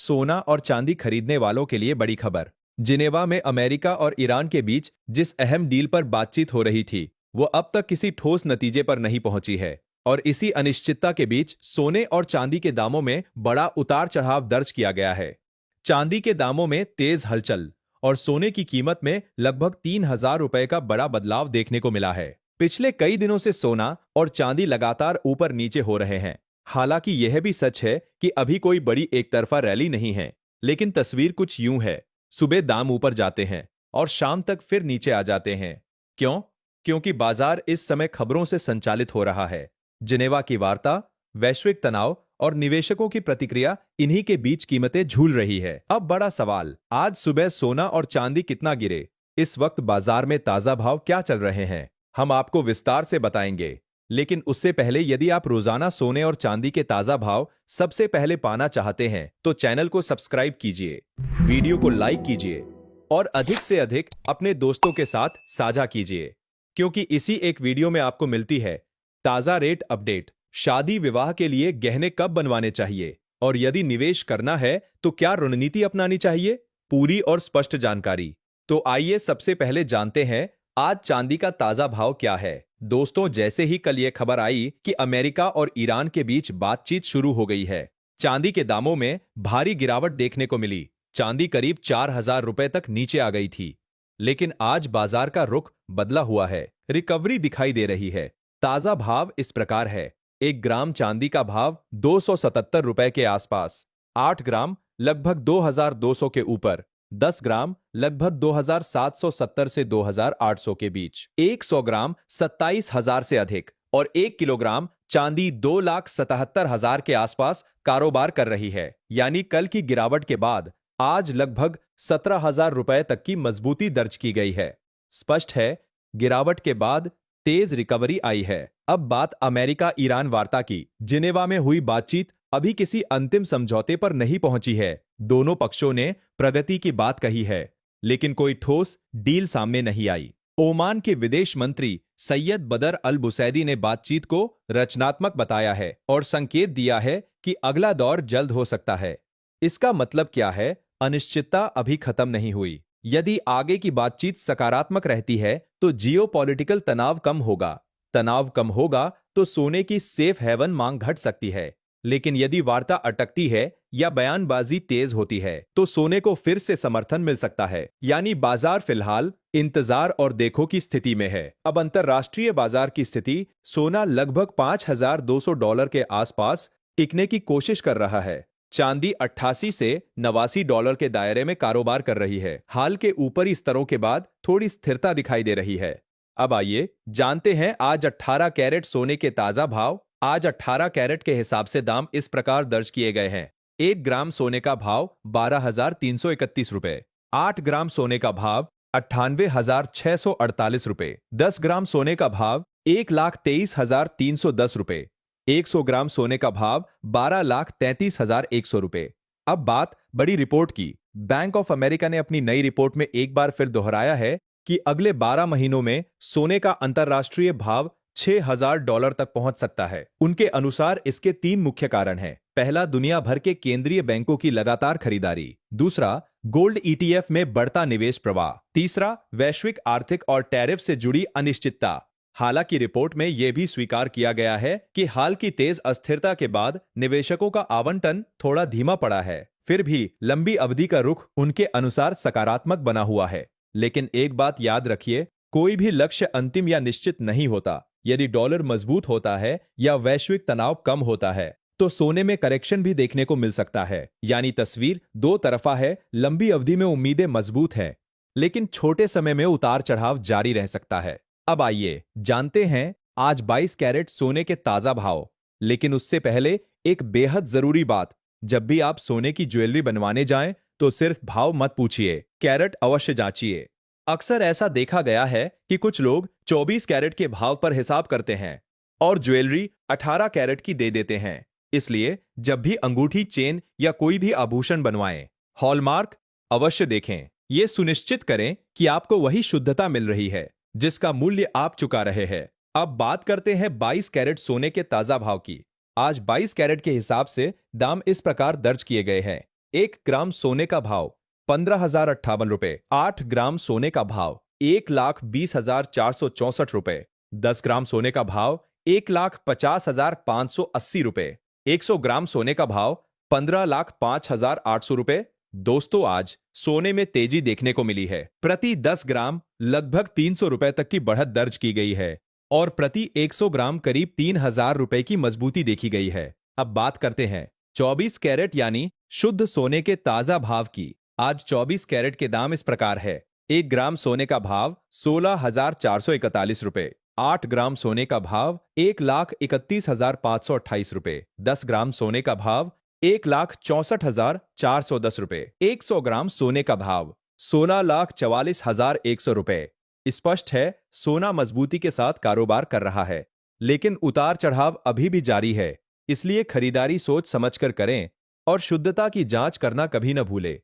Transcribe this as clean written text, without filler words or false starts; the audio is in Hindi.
सोना और चांदी खरीदने वालों के लिए बड़ी खबर। जिनेवा में अमेरिका और ईरान के बीच जिस अहम डील पर बातचीत हो रही थी, वो अब तक किसी ठोस नतीजे पर नहीं पहुंची है। और इसी अनिश्चितता के बीच सोने और चांदी के दामों में बड़ा उतार चढ़ाव दर्ज किया गया है। चांदी के दामों में तेज हलचल और सोने की कीमत में लगभग 3,000 रुपए का बड़ा बदलाव देखने को मिला है। पिछले कई दिनों से सोना और चांदी लगातार ऊपर नीचे हो रहे हैं। हालांकि यह भी सच है कि अभी कोई बड़ी एकतरफा रैली नहीं है, लेकिन तस्वीर कुछ यूं है। सुबह दाम ऊपर जाते हैं और शाम तक फिर नीचे आ जाते हैं। क्यों? क्योंकि बाजार इस समय खबरों से संचालित हो रहा है। जिनेवा की वार्ता, वैश्विक तनाव और निवेशकों की प्रतिक्रिया, इन्हीं के बीच कीमतें झूल रही है। अब बड़ा सवाल, आज सुबह सोना और चांदी कितना गिरे? इस वक्त बाजार में ताजा भाव क्या चल रहे हैं? हम आपको विस्तार से बताएंगे। लेकिन उससे पहले, यदि आप रोजाना सोने और चांदी के ताजा भाव सबसे पहले पाना चाहते हैं तो चैनल को सब्सक्राइब कीजिए, वीडियो को लाइक कीजिए और अधिक से अधिक अपने दोस्तों के साथ साझा कीजिए, क्योंकि इसी एक वीडियो में आपको मिलती है ताजा रेट अपडेट। शादी विवाह के लिए गहने कब बनवाने चाहिए और यदि निवेश करना है तो क्या रणनीति अपनानी चाहिए, पूरी और स्पष्ट जानकारी। तो आइए सबसे पहले जानते हैं आज चांदी का ताजा भाव क्या है। दोस्तों, जैसे ही कल यह खबर आई कि अमेरिका और ईरान के बीच बातचीत शुरू हो गई है, चांदी के दामों में भारी गिरावट देखने को मिली। चांदी करीब 4,000 रुपए तक नीचे आ गई थी। लेकिन आज बाजार का रुख बदला हुआ है, रिकवरी दिखाई दे रही है। ताजा भाव इस प्रकार है। 1 ग्राम चांदी का भाव 277 रुपए के आसपास, 8 ग्राम लगभग 2,200 के ऊपर, 10 ग्राम लगभग 2,770 से 2,800 के बीच, 100 ग्राम 27,000 से अधिक और 1 किलोग्राम चांदी 2,77,000 के आसपास कारोबार कर रही है। यानी कल की गिरावट के बाद आज लगभग 17,000 रुपए तक की मजबूती दर्ज की गई है। स्पष्ट है, गिरावट के बाद तेज रिकवरी आई है। अब बात अमेरिका ईरान वार्ता की। जिनेवा में हुई बातचीत अभी किसी अंतिम समझौते पर नहीं पहुंची है। दोनों पक्षों ने प्रगति की बात कही है, लेकिन कोई ठोस डील सामने नहीं आई। ओमान के विदेश मंत्री सैयद बदर अल बुसैदी ने बातचीत को रचनात्मक बताया है और संकेत दिया है कि अगला दौर जल्द हो सकता है। इसका मतलब क्या है? अनिश्चितता अभी खत्म नहीं हुई। यदि आगे की बातचीत सकारात्मक रहती है तो जियोपॉलिटिकल तनाव कम होगा। तनाव कम होगा तो सोने की सेफ हेवन मांग घट सकती है। लेकिन यदि वार्ता अटकती है या बयानबाजी तेज होती है तो सोने को फिर से समर्थन मिल सकता है। यानी बाजार फिलहाल इंतजार और देखो की स्थिति में है। अब अंतरराष्ट्रीय बाजार की स्थिति, सोना लगभग $5,200 के आसपास टिकने की कोशिश कर रहा है। चांदी 88 से $89 के दायरे में कारोबार कर रही है। हाल के ऊपरी स्तरों के बाद थोड़ी स्थिरता दिखाई दे रही है। अब आइए जानते हैं आज 18 कैरेट सोने के ताजा भाव। आज 18 कैरेट के हिसाब से दाम इस प्रकार दर्ज किए गए हैं। 1 ग्राम सोने का भाव 12,331 रुपए, 8 ग्राम सोने का भाव 98,648 रुपए, 10 ग्राम सोने का भाव 1,23,310 रुपए, 100 ग्राम सोने का भाव 12,33,100 रुपए। अब बात बड़ी रिपोर्ट की। बैंक ऑफ अमेरिका ने अपनी नई रिपोर्ट में एक बार फिर दोहराया है कि अगले 12 महीनों में सोने का अंतरराष्ट्रीय भाव $6,000 तक पहुंच सकता है। उनके अनुसार इसके 3 मुख्य कारण हैं। पहला, दुनिया भर के केंद्रीय बैंकों की लगातार खरीदारी। दूसरा, गोल्ड ETF में बढ़ता निवेश प्रवाह। तीसरा, वैश्विक आर्थिक और टैरिफ से जुड़ी अनिश्चितता। हालांकि रिपोर्ट में यह भी स्वीकार किया गया है कि हाल की तेज अस्थिरता के बाद निवेशकों का आवंटन थोड़ा धीमा पड़ा है। फिर भी लंबी अवधि का रुख उनके अनुसार सकारात्मक बना हुआ है। लेकिन एक बात याद रखिए, कोई भी लक्ष्य अंतिम या निश्चित नहीं होता। यदि डॉलर मजबूत होता है या वैश्विक तनाव कम होता है तो सोने में करेक्शन भी देखने को मिल सकता है। यानी तस्वीर दो तरफा है। लंबी अवधि में उम्मीदें मजबूत हैं, लेकिन छोटे समय में उतार चढ़ाव जारी रह सकता है। अब आइए जानते हैं आज 22 कैरेट सोने के ताजा भाव। लेकिन उससे पहले एक बेहद जरूरी बात, जब भी आप सोने की ज्वेलरी बनवाने जाएं तो सिर्फ भाव मत पूछिए, कैरेट अवश्य जांचिए। अक्सर ऐसा देखा गया है कि कुछ लोग 24 कैरेट के भाव पर हिसाब करते हैं और ज्वेलरी 18 कैरेट की दे देते हैं। इसलिए जब भी अंगूठी, चेन या कोई भी आभूषण बनवाएं, हॉलमार्क अवश्य देखें। यह सुनिश्चित करें कि आपको वही शुद्धता मिल रही है जिसका मूल्य आप चुका रहे हैं। अब बात करते हैं 22 कैरेट सोने के ताजा भाव की। आज 22 कैरेट के हिसाब से दाम इस प्रकार दर्ज किए गए हैं। 1 ग्राम सोने का भाव 15,058 रुपए। 8 ग्राम सोने का भाव 1,20,464 रुपए। 10 ग्राम सोने का भाव 1,50,580 रुपए। 100 ग्राम सोने का भाव 15,05,800 रुपए। दोस्तों, आज सोने में तेजी देखने को मिली है। प्रति 10 ग्राम लगभग 300 रुपए तक की बढ़त दर्ज की गई है और प्रति 100 ग्राम करीब 3,000 रुपए की मजबूती देखी गई है। अब बात करते हैं 24 कैरेट यानी शुद्ध सोने के ताजा भाव की। आज 24 कैरेट के दाम इस प्रकार है। 1 ग्राम सोने का भाव 16,441 रुपए। 8 ग्राम सोने का भाव 1,31,528 रुपए। 10 ग्राम सोने का भाव 1,64,410 रुपए। 100 ग्राम सोने का भाव 16,44,100 रुपए। स्पष्ट है, सोना मजबूती के साथ कारोबार कर रहा है, लेकिन उतार चढ़ाव अभी भी जारी है। इसलिए खरीदारी सोच समझकर करें और शुद्धता की जांच करना कभी न भूलें।